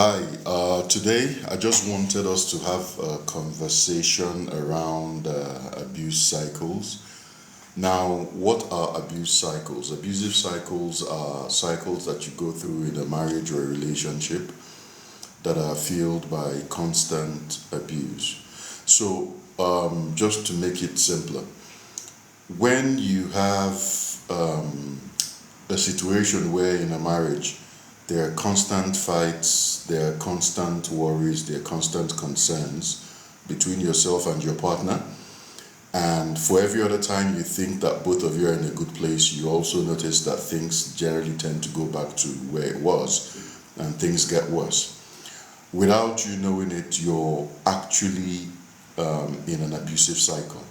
Hi, today I just wanted us to have a conversation around abuse cycles. Now, what are abuse cycles? Abusive cycles are cycles that you go through in a marriage or a relationship that are fueled by constant abuse. So, just to make it simpler, when you have a situation where in a marriage there are constant fights, there are constant worries, there are constant concerns between yourself and your partner. And for every other time you think that both of you are in a good place, you also notice that things generally tend to go back to where it was and things get worse. Without you knowing it, you're actually in an abusive cycle.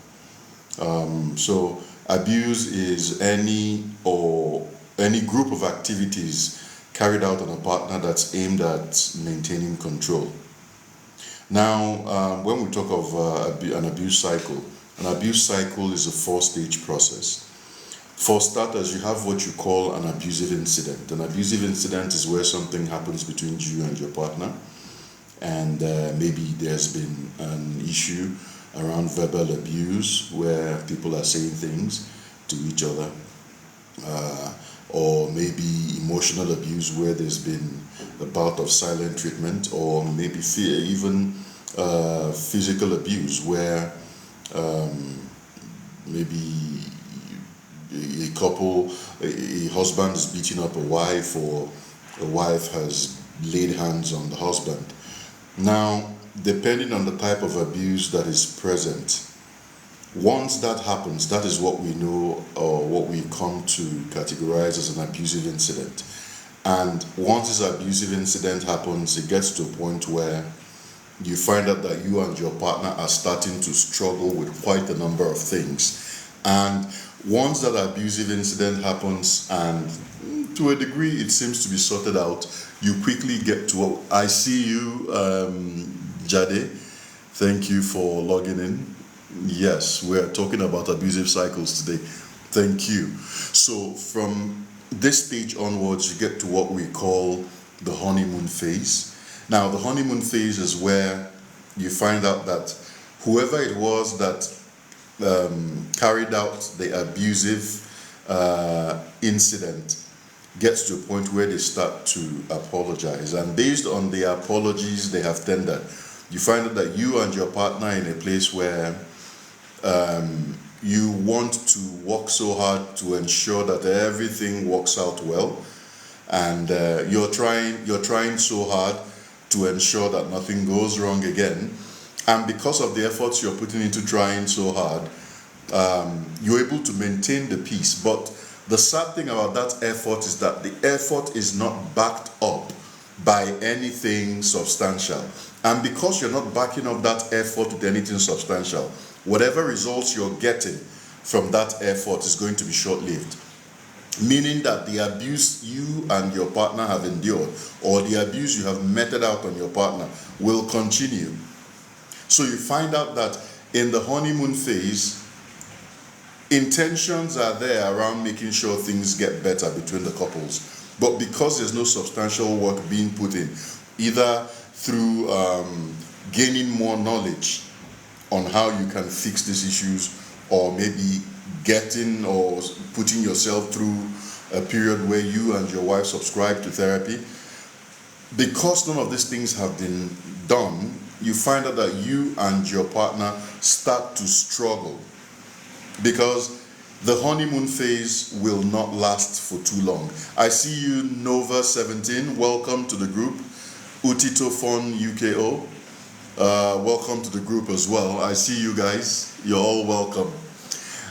So abuse is any group of activities carried out on a partner that's aimed at maintaining control. Now, when we talk of an abuse cycle is a four-stage process. For starters, you have what you call an abusive incident. An abusive incident is where something happens between you and your partner, and maybe there's been an issue around verbal abuse where people are saying things to each other. Or maybe emotional abuse where there's been a bout of silent treatment, or maybe even physical abuse where maybe a husband is beating up a wife, or a wife has laid hands on the husband. Now, depending on the type of abuse that is present, once that happens, that is what we know or what we come to categorize as an abusive incident. And once this abusive incident happens, it gets to a point where you find out that you and your partner are starting to struggle with quite a number of things. And once that abusive incident happens, and to a degree it seems to be sorted out, you quickly get to, I see you, Jade. Thank you for logging in. Yes, we're talking about abusive cycles today. Thank you. So from this stage onwards, you get to what we call the honeymoon phase. Now, the honeymoon phase is where you find out that whoever it was that carried out the abusive incident gets to a point where they start to apologize. And based on the apologies they have tendered, you find out that you and your partner are in a place where you want to work so hard to ensure that everything works out well, and you're trying so hard to ensure that nothing goes wrong again. And because of the efforts you're putting into trying so hard, you're able to maintain the peace. But the sad thing about that effort is that the effort is not backed up by anything substantial. And because you're not backing up that effort with anything substantial, whatever results you're getting from that effort is going to be short-lived. Meaning that the abuse you and your partner have endured, or the abuse you have meted out on your partner, will continue. So you find out that in the honeymoon phase, intentions are there around making sure things get better between the couples. But because there's no substantial work being put in, either through gaining more knowledge on how you can fix these issues, or maybe getting or putting yourself through a period where you and your wife subscribe to therapy, because none of these things have been done, you find out that you and your partner start to struggle, because the honeymoon phase will not last for too long. I see you, Nova17, welcome to the group. Utitofon UKO, welcome to the group as well. I see you guys, you're all welcome.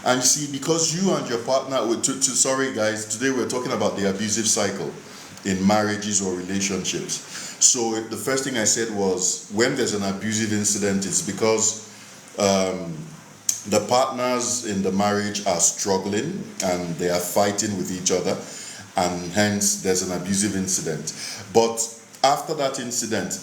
And you see, because you and your partner, sorry guys, today we're talking about the abusive cycle in marriages or relationships. So the first thing I said was, when there's an abusive incident, it's because the partners in the marriage are struggling and they are fighting with each other, and hence there's an abusive incident. But after that incident,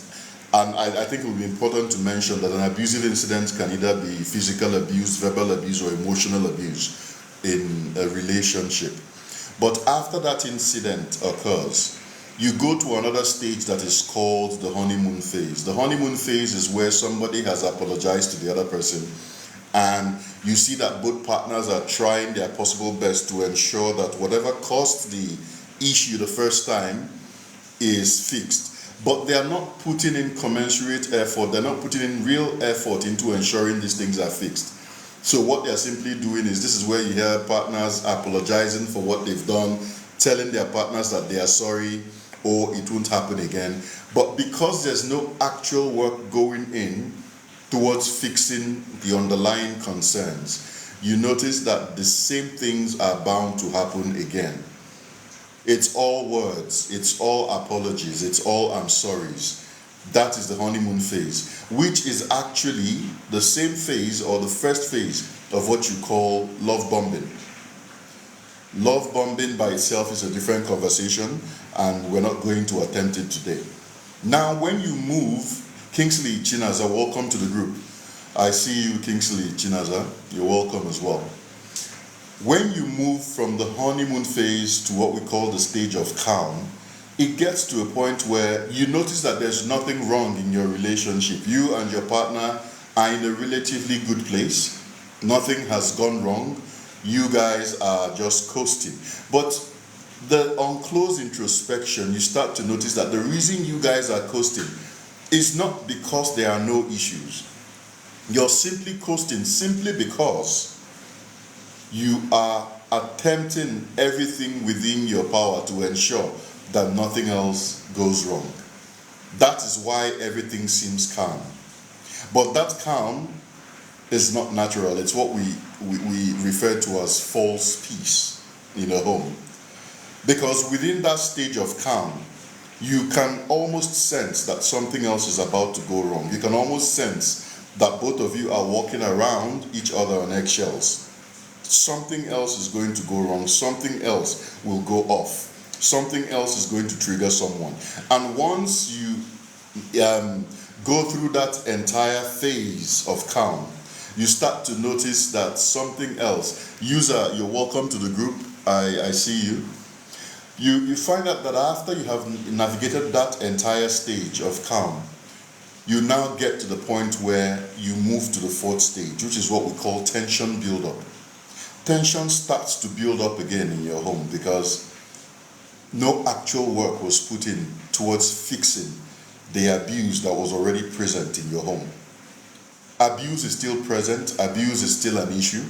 and I think it will be important to mention that an abusive incident can either be physical abuse, verbal abuse, or emotional abuse in a relationship. But after that incident occurs, you go to another stage that is called the honeymoon phase. The honeymoon phase is where somebody has apologized to the other person, and you see that both partners are trying their possible best to ensure that whatever caused the issue the first time is fixed. But they are not putting in commensurate effort, they're not putting in real effort into ensuring these things are fixed. So what they're simply doing is, this is where you hear partners apologizing for what they've done, telling their partners that they are sorry or it won't happen again. But because there's no actual work going in towards fixing the underlying concerns, you notice that the same things are bound to happen again. It's all words, it's all apologies, it's all I'm sorries. That is the honeymoon phase, which is actually the same phase or the first phase of what you call love bombing. Love bombing by itself is a different conversation, and we're not going to attempt it today. Now, when you move, Kingsley Chinaza, welcome to the group. I see you, Kingsley Chinaza. You're welcome as well. When you move from the honeymoon phase to what we call the stage of calm, it gets to a point where you notice that there's nothing wrong in your relationship. You and your partner are in a relatively good place. Nothing has gone wrong. You guys are just coasting. But on close introspection, you start to notice that the reason you guys are coasting is not because there are no issues. You're simply coasting simply because you are attempting everything within your power to ensure that nothing else goes wrong. That is why everything seems calm. But that calm is not natural. It's what we refer to as false peace in a home. Because within that stage of calm, you can almost sense that something else is about to go wrong. You can almost sense that both of you are walking around each other on eggshells. Something else is going to go wrong. Something else will go off. Something else is going to trigger someone. And once you go through that entire phase of calm, you start to notice that something else. User, you're welcome to the group. I see you. You find out that after you have navigated that entire stage of calm, you now get to the point where you move to the fourth stage, which is what we call tension build-up. Tension starts to build up again in your home because no actual work was put in towards fixing the abuse that was already present in your home. Abuse is still present, abuse is still an issue,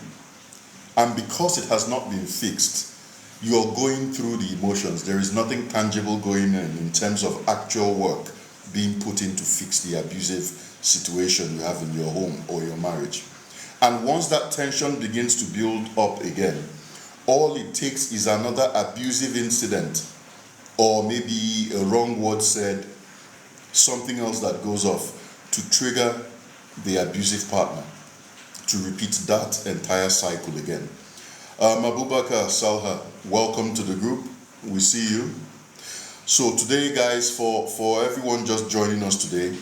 and because it has not been fixed, you're going through the emotions. There is nothing tangible going in terms of actual work being put in to fix the abusive situation you have in your home or your marriage. And once that tension begins to build up again, all it takes is another abusive incident, or maybe a wrong word said, something else that goes off to trigger the abusive partner to repeat that entire cycle again. Abubakar Salha, welcome to the group. We see you. So today, guys, for everyone just joining us today,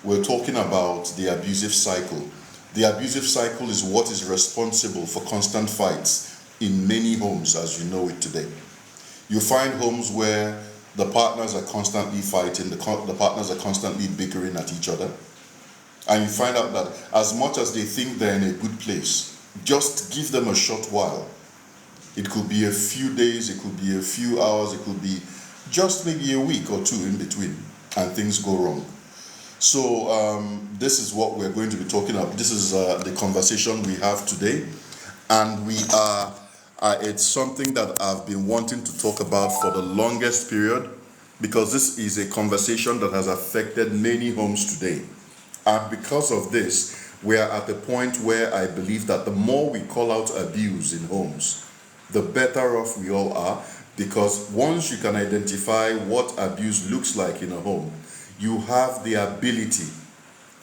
we're talking about the abusive cycle. The abusive cycle is what is responsible for constant fights in many homes as you know it today. You find homes where the partners are constantly fighting, the partners are constantly bickering at each other. And you find out that as much as they think they're in a good place, just give them a short while. It could be a few days, it could be a few hours, it could be just maybe a week or two in between, and things go wrong. So this is what we're going to be talking about. This is the conversation we have today, and we are it's something that I've been wanting to talk about for the longest period, because this is a conversation that has affected many homes today. And because of this, we are at the point where I believe that the more we call out abuse in homes, the better off we all are, because once you can identify what abuse looks like in a home, you have the ability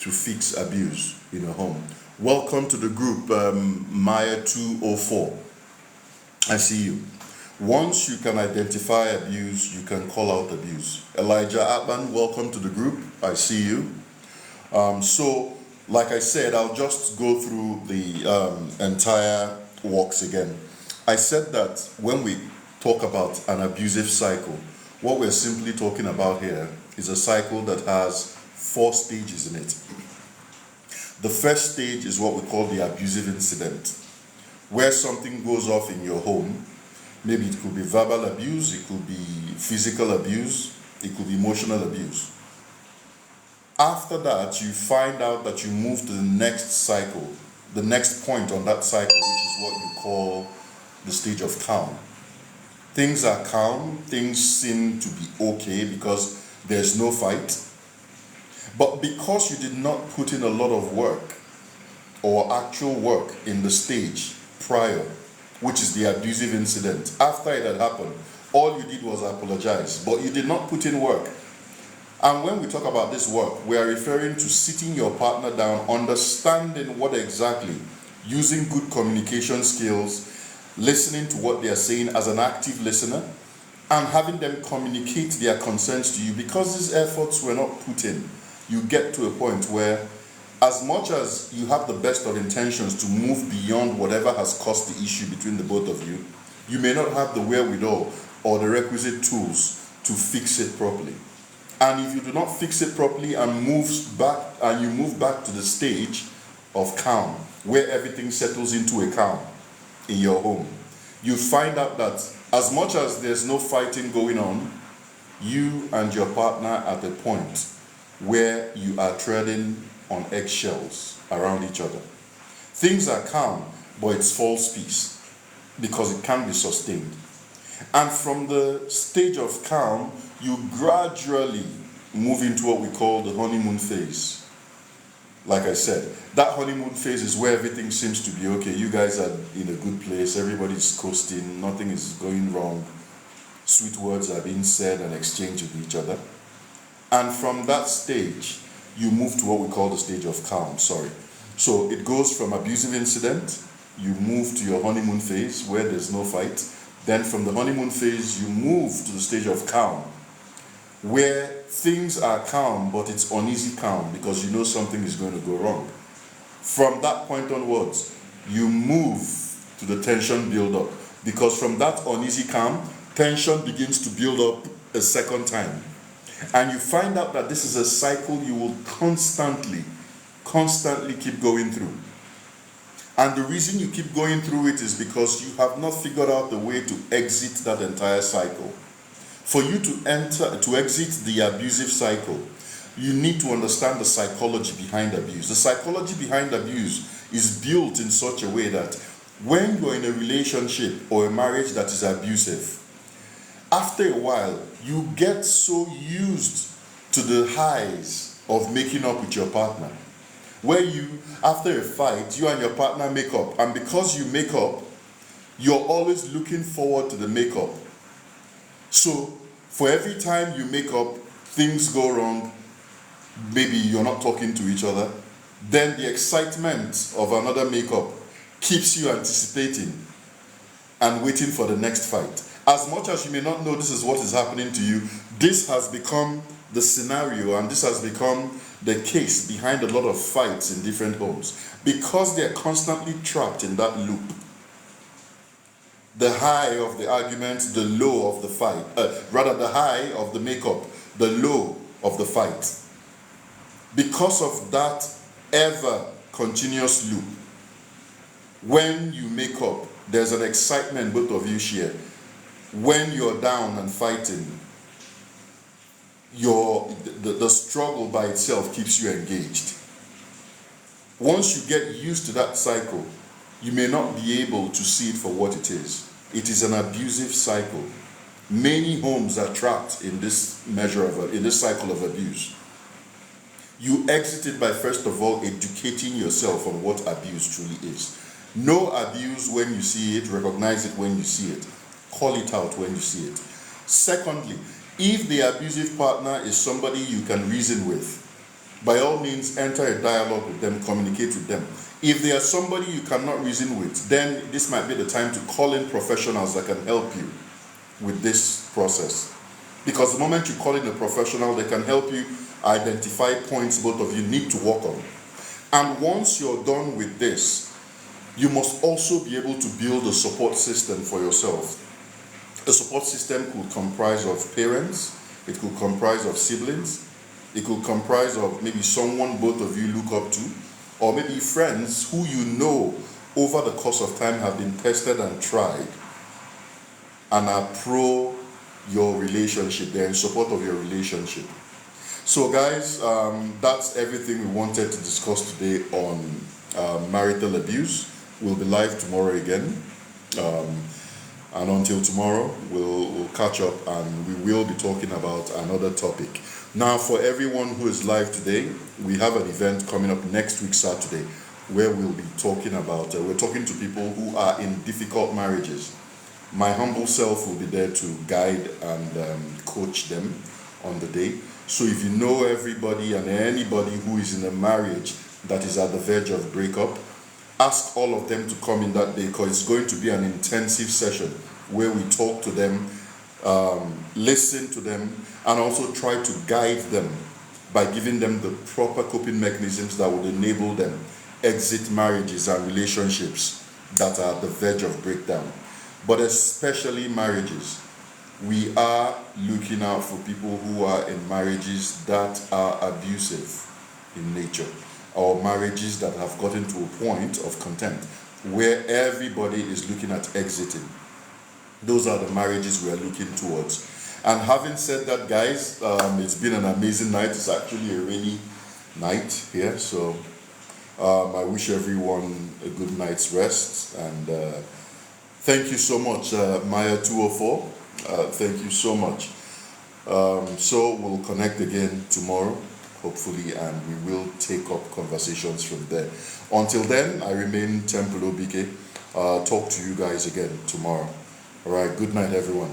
to fix abuse in a home. Welcome to the group, Maya 204. I see you. Once you can identify abuse, you can call out abuse. Elijah Atman, welcome to the group. I see you. So, like I said, I'll just go through the entire walks again. I said that when we talk about an abusive cycle, What we're simply talking about here is a cycle that has 4 stages in it. The first stage is what we call the abusive incident, where something goes off in your home. Maybe it could be verbal abuse, it could be physical abuse, it could be emotional abuse. After that, you find out that you move to the next cycle, the next point on that cycle, which is what you call the stage of calm. Things are calm, things seem to be okay because there's no fight. But because you did not put in a lot of work or actual work in the stage prior, which is the abusive incident, after it had happened, all you did was apologize, but you did not put in work. And when we talk about this work, we are referring to sitting your partner down, understanding what exactly, using good communication skills, listening to what they are saying as an active listener, and having them communicate their concerns to you. Because these efforts were not put in, you get to a point where, as much as you have the best of intentions to move beyond whatever has caused the issue between the both of you, you may not have the wherewithal or the requisite tools to fix it properly. And if you do not fix it properly and you move back to the stage of calm, where everything settles into a calm in your home, you find out that as much as there's no fighting going on, you and your partner are at a point where you are treading on eggshells around each other. Things are calm, but it's false peace because it can't be sustained. And from the stage of calm, you gradually move into what we call the honeymoon phase. Like I said, that honeymoon phase is where everything seems to be okay. You guys are in a good place, everybody's coasting, nothing is going wrong. Sweet words are being said and exchanged with each other. And from that stage, you move to what we call the stage of calm, So it goes from abusive incident, you move to your honeymoon phase where there's no fight. Then from the honeymoon phase, you move to the stage of calm, where things are calm, but it's uneasy calm because you know something is going to go wrong. From that point onwards, you move to the tension build-up, because from that uneasy calm, tension begins to build up a second time. And you find out that this is a cycle you will constantly keep going through. And the reason you keep going through it is because you have not figured out the way to exit that entire cycle. For you to exit the abusive cycle, you need to understand the psychology behind abuse. The psychology behind abuse is built in such a way that when you're in a relationship or a marriage that is abusive, after a while, you get so used to the highs of making up with your partner, where you, after a fight, you and your partner make up. And because you make up, you're always looking forward to the makeup. So, for every time you make up, things go wrong, maybe you're not talking to each other, then the excitement of another makeup keeps you anticipating and waiting for the next fight. As much as you may not know this is what is happening to you, this has become the scenario and this has become the case behind a lot of fights in different homes, because they're constantly trapped in that loop. The high of the argument, the low of the fight, the high of the makeup, the low of the fight. Because of that ever continuous loop, when you make up, there's an excitement both of you share. When you're down and fighting, the struggle by itself keeps you engaged. Once you get used to that cycle, you may not be able to see it for what it is. It is an abusive cycle. Many homes are trapped in this cycle of abuse. You exit it by, first of all, educating yourself on what abuse truly is. Know abuse when you see it, recognize it when you see it, call it out when you see it. Secondly, if the abusive partner is somebody you can reason with, by all means enter a dialogue with them, communicate with them. If they are somebody you cannot reason with, then this might be the time to call in professionals that can help you with this process. Because the moment you call in a professional, they can help you identify points both of you need to work on. And once you're done with this, you must also be able to build a support system for yourself. A support system could comprise of parents, it could comprise of siblings, it could comprise of maybe someone both of you look up to, or maybe friends who you know over the course of time have been tested and tried and are pro your relationship, they're in support of your relationship. So guys, that's everything we wanted to discuss today on marital abuse. We'll be live tomorrow again. And until tomorrow, we'll catch up and we will be talking about another topic. Now, for everyone who is live today, we have an event coming up next week, Saturday, where we'll be talking about, we're talking to people who are in difficult marriages. My humble self will be there to guide and coach them on the day. So if you know everybody and anybody who is in a marriage that is at the verge of breakup, ask all of them to come in that day, because it's going to be an intensive session where we talk to them, listen to them, and also try to guide them by giving them the proper coping mechanisms that would enable them exit marriages and relationships that are at the verge of breakdown. But especially marriages, we are looking out for people who are in marriages that are abusive in nature, or marriages that have gotten to a point of contempt where everybody is looking at exiting. Those are the marriages we are looking towards. And having said that, guys, it's been an amazing night. It's actually a rainy night here, so I wish everyone a good night's rest. And thank you so much, Maya 204. Thank you so much. So we'll connect again tomorrow, hopefully, and we will take up conversations from there. Until then, I remain Temple Obike. Talk to you guys again tomorrow. All right, good night, everyone.